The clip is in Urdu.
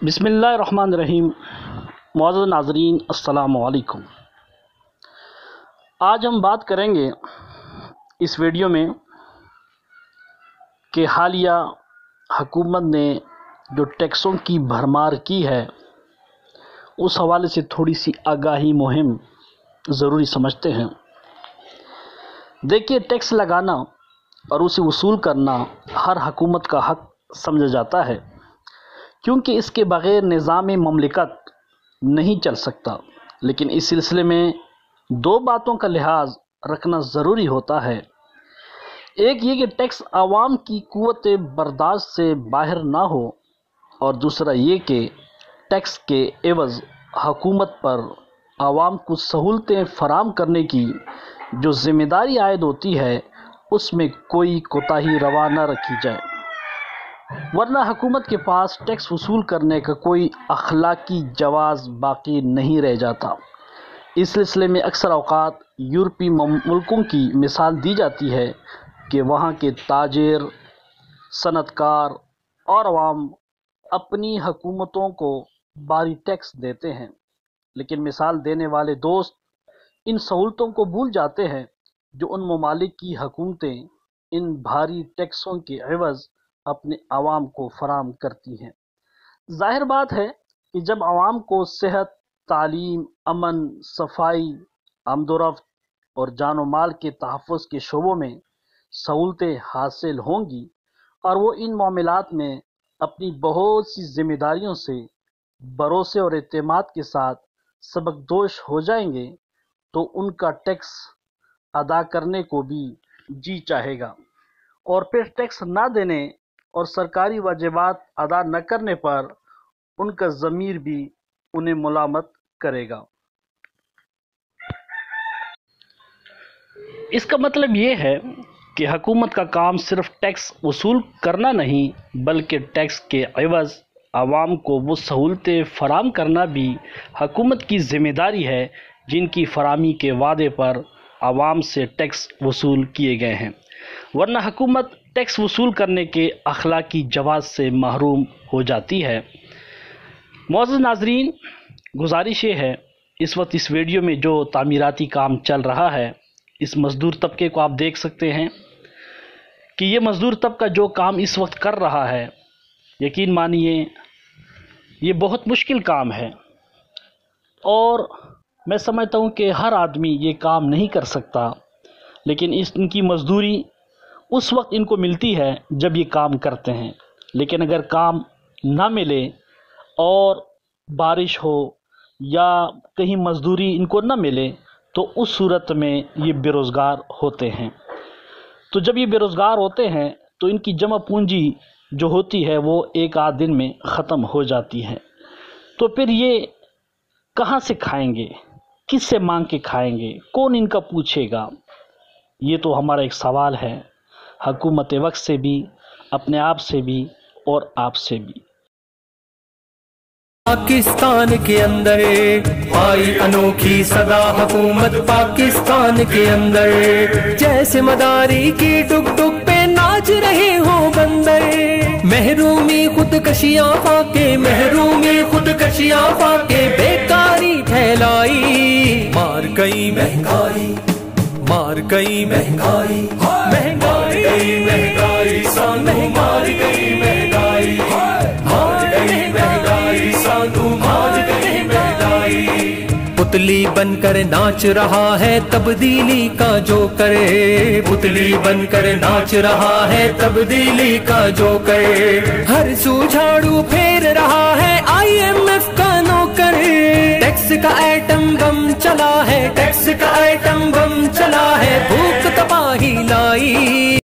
بسم اللہ الرحمن الرحیم۔ معزز ناظرین السلام علیکم۔ آج ہم بات کریں گے اس ویڈیو میں کہ حالیہ حکومت نے جو ٹیکسوں کی بھرمار کی ہے اس حوالے سے تھوڑی سی آگاہی مہم ضروری سمجھتے ہیں۔ دیکھیے، ٹیکس لگانا اور اسے وصول کرنا ہر حکومت کا حق سمجھا جاتا ہے، کیونکہ اس کے بغیر نظام مملکت نہیں چل سکتا۔ لیکن اس سلسلے میں دو باتوں کا لحاظ رکھنا ضروری ہوتا ہے۔ ایک یہ کہ ٹیکس عوام کی قوت برداشت سے باہر نہ ہو، اور دوسرا یہ کہ ٹیکس کے عوض حکومت پر عوام کو سہولتیں فراہم کرنے کی جو ذمہ داری عائد ہوتی ہے اس میں کوئی کوتاہی روا نہ رکھی جائے، ورنہ حکومت کے پاس ٹیکس وصول کرنے کا کوئی اخلاقی جواز باقی نہیں رہ جاتا۔ اس سلسلے میں اکثر اوقات یورپی ملکوں کی مثال دی جاتی ہے کہ وہاں کے تاجر، صنعت کار اور عوام اپنی حکومتوں کو بھاری ٹیکس دیتے ہیں، لیکن مثال دینے والے دوست ان سہولتوں کو بھول جاتے ہیں جو ان ممالک کی حکومتیں ان بھاری ٹیکسوں کے عوض اپنے عوام کو فراہم کرتی ہیں۔ ظاہر بات ہے کہ جب عوام کو صحت، تعلیم، امن، صفائی، آمد و رفت اور جان و مال کے تحفظ کے شعبوں میں سہولتیں حاصل ہوں گی اور وہ ان معاملات میں اپنی بہت سی ذمہ داریوں سے بھروسے اور اعتماد کے ساتھ سبکدوش ہو جائیں گے تو ان کا ٹیکس ادا کرنے کو بھی جی چاہے گا، اور پھر ٹیکس نہ دینے اور سرکاری واجبات ادا نہ کرنے پر ان کا ضمیر بھی انہیں ملامت کرے گا۔ اس کا مطلب یہ ہے کہ حکومت کا کام صرف ٹیکس وصول کرنا نہیں، بلکہ ٹیکس کے عوض عوام کو وہ سہولتیں فراہم کرنا بھی حکومت کی ذمہ داری ہے جن کی فراہمی کے وعدے پر عوام سے ٹیکس وصول کیے گئے ہیں، ورنہ حکومت ٹیکس وصول کرنے کے اخلاقی جواز سے محروم ہو جاتی ہے۔ معزز ناظرین، گزارش یہ ہے، اس وقت اس ویڈیو میں جو تعمیراتی کام چل رہا ہے، اس مزدور طبقے کو آپ دیکھ سکتے ہیں کہ یہ مزدور طبقہ جو کام اس وقت کر رہا ہے، یقین مانیے یہ بہت مشکل کام ہے، اور میں سمجھتا ہوں کہ ہر آدمی یہ کام نہیں کر سکتا، لیکن ان کی مزدوری اس وقت ان کو ملتی ہے جب یہ کام کرتے ہیں۔ لیکن اگر کام نہ ملے اور بارش ہو یا کہیں مزدوری ان کو نہ ملے تو اس صورت میں یہ بے روزگار ہوتے ہیں۔ تو جب یہ بے روزگار ہوتے ہیں تو ان کی جمع پونجی جو ہوتی ہے وہ ایک آدھ دن میں ختم ہو جاتی ہے، تو پھر یہ کہاں سے کھائیں گے، کس سے مانگ کے کھائیں گے، کون ان کا پوچھے گا؟ یہ تو ہمارا ایک سوال ہے حکومت وقت سے بھی، اپنے آپ سے بھی اور آپ سے بھی۔ پاکستان کے اندر آئی انوکھی صدا حکومت پاکستان کے اندر، جیسے مداری کی ڈگ ڈگ پہ ناچ رہے ہوں بندر، محرومی خودکشیاں خاکے، محرومی خودکشیاں خاکے، بیکاری پھیلائی، مار گئی مہنگائی، مار گئی مہنگائی، مہنگائی مہنگائی سانو مار گئی مہنگائی، مار گئی مہنگائی سانو مار گئی مہنگائی، پتلی بن کر ناچ رہا ہے تبدیلی کا جو کرے، پتلی بن کر ناچ رہا ہے تبدیلی کا جو کرے، ہر سو جھاڑو پھیر رہا ہے IMF کا نوکر، ٹیکس کا ایٹم بم چلا ہے، ٹیکس کا ایٹم بم چلا ہے، بھوک تباہی لائی۔